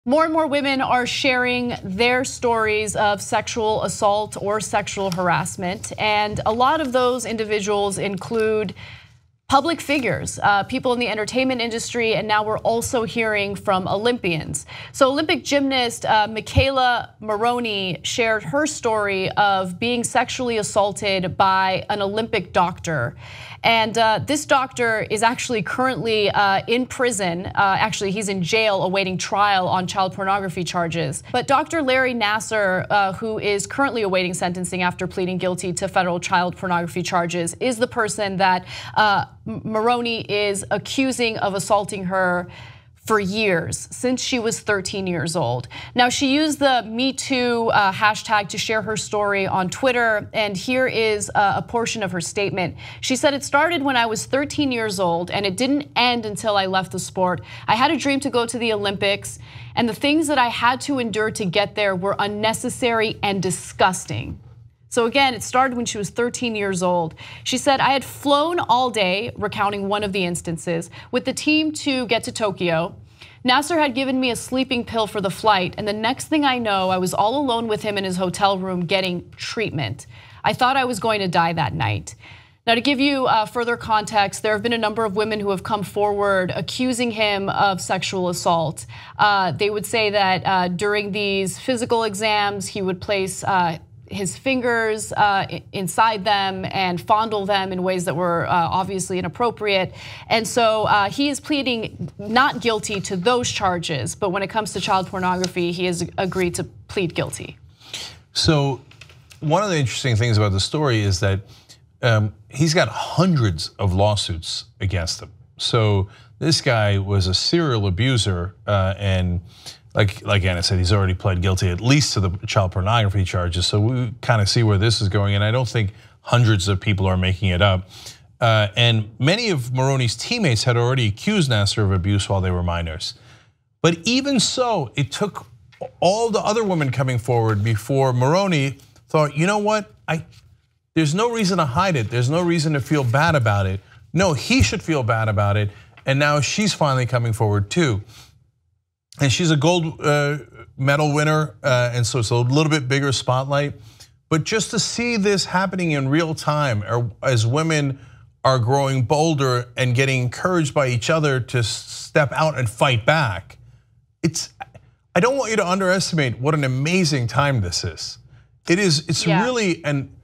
More and more women are sharing their stories of sexual assault or sexual harassment, and a lot of those individuals include public figures, people in the entertainment industry, and now we're also hearing from Olympians. So Olympic gymnast McKayla Maroney shared her story of being sexually assaulted by an Olympic doctor. And this doctor is actually currently in prison. Actually, he's in jail awaiting trial on child pornography charges. But Dr. Larry Nasser, who is currently awaiting sentencing after pleading guilty to federal child pornography charges, is the person that Maroney is accusing of assaulting her for years, since she was 13 years old. Now, she used the Me Too hashtag to share her story on Twitter, and here is a portion of her statement. She said, "It started when I was 13 years old, and it didn't end until I left the sport. I had a dream to go to the Olympics, and the things that I had to endure to get there were unnecessary and disgusting." So again, it started when she was 13 years old. She said, "I had flown all day," recounting one of the instances, "with the team to get to Tokyo. Nasser had given me a sleeping pill for the flight, and the next thing I know, I was all alone with him in his hotel room getting treatment. I thought I was going to die that night." Now, to give you further context, there have been a number of women who have come forward accusing him of sexual assault. They would say that during these physical exams, he would place his fingers inside them and fondle them in ways that were obviously inappropriate. And so he is pleading not guilty to those charges, but when it comes to child pornography, he has agreed to plead guilty. So one of the interesting things about the story is that he's got hundreds of lawsuits against him. So this guy was a serial abuser, and like Anna said, he's already pled guilty at least to the child pornography charges. So we kind of see where this is going, and I don't think hundreds of people are making it up. And many of Maroney's teammates had already accused Nasser of abuse while they were minors. But even so, it took all the other women coming forward before Maroney thought, you know what, there's no reason to hide it. There's no reason to feel bad about it. No, he should feel bad about it. And now she's finally coming forward too. And she's a gold medal winner, and so it's a little bit bigger spotlight. But just to see this happening in real time, as women are growing bolder and getting encouraged by each other to step out and fight back, I don't want you to underestimate what an amazing time this is. It's really, and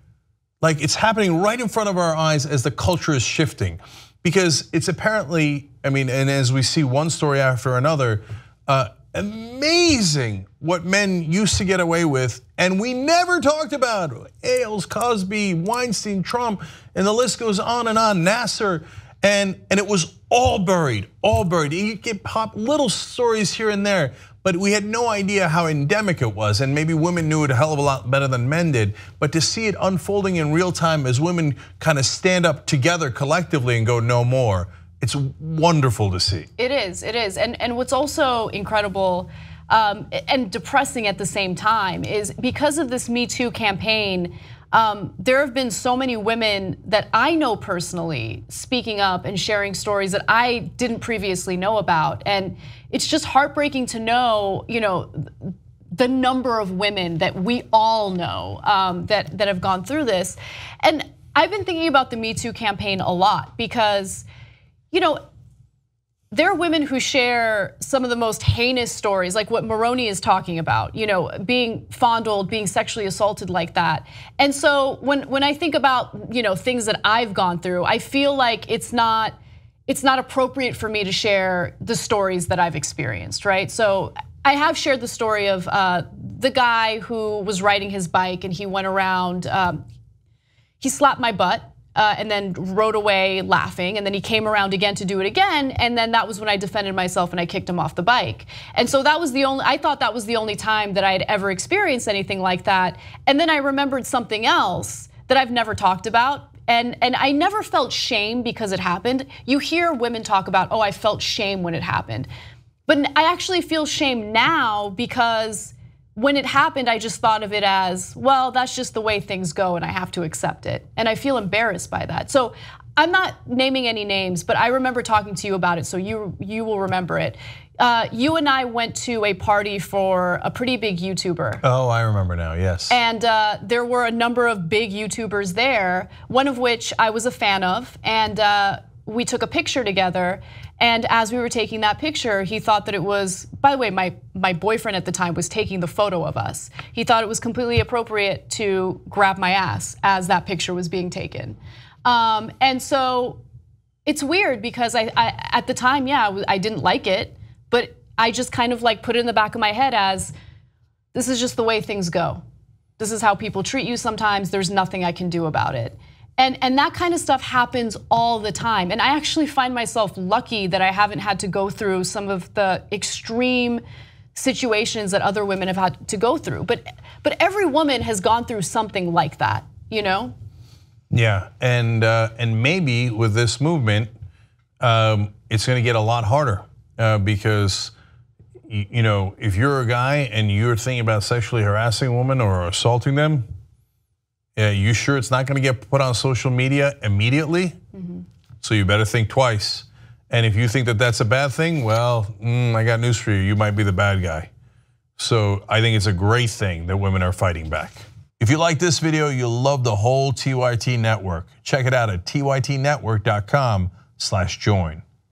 like it's happening right in front of our eyes as the culture is shifting. Because it's apparently, I mean, and as we see one story after another, amazing what men used to get away with, and we never talked about Ailes, Cosby, Weinstein, Trump, and the list goes on and on. Nasser, and it was all buried, all buried. You get pop little stories here and there, but we had no idea how endemic it was, and maybe women knew it a hell of a lot better than men did. But to see it unfolding in real time as women kind of stand up together collectively and go no more, it's wonderful to see. It is, and what's also incredible and depressing at the same time is because of this Me Too campaign, there have been so many women that I know personally speaking up and sharing stories that I didn't previously know about. And it's just heartbreaking to know, the number of women that we all know that have gone through this. And I've been thinking about the Me Too campaign a lot because there are women who share some of the most heinous stories, like what Maroney is talking about, being fondled, being sexually assaulted like that. And so when I think about things that I've gone through, I feel like it's not appropriate for me to share the stories that I've experienced, right? So I have shared the story of the guy who was riding his bike and he went around, he slapped my butt. And then rode away laughing, and then he came around again to do it again, and then that was when I defended myself and I kicked him off the bike. And so that was I thought that was the only time that I had ever experienced anything like that. And then I remembered something else that I've never talked about, and I never felt shame because it happened. You hear women talk about, oh, I felt shame when it happened. But I actually feel shame now because when it happened, I just thought of it as, well, that's just the way things go and I have to accept it. And I feel embarrassed by that. So I'm not naming any names, but I remember talking to you about it, so you will remember it. You and I went to a party for a pretty big YouTuber. Oh, I remember now, yes. And there were a number of big YouTubers there, one of which I was a fan of, and we took a picture together. And as we were taking that picture, he thought that it was, by the way, my boyfriend at the time was taking the photo of us. He thought it was completely appropriate to grab my ass as that picture was being taken. And so it's weird because I at the time, yeah, I didn't like it, but I just kind of like put it in the back of my head as this is just the way things go. This is how people treat you sometimes. There's nothing I can do about it. And that kind of stuff happens all the time. And I actually find myself lucky that I haven't had to go through some of the extreme situations that other women have had to go through. But every woman has gone through something like that, you know? Yeah, and maybe with this movement, it's going to get a lot harder because you know, if you're a guy and you're thinking about sexually harassing a woman or assaulting them, you sure it's not going to get put on social media immediately? So you better think twice. And if you think that that's a bad thing, well, I got news for you. You might be the bad guy. So I think it's a great thing that women are fighting back. If you like this video, you'll love the whole TYT network. Check it out at tytnetwork.com/join.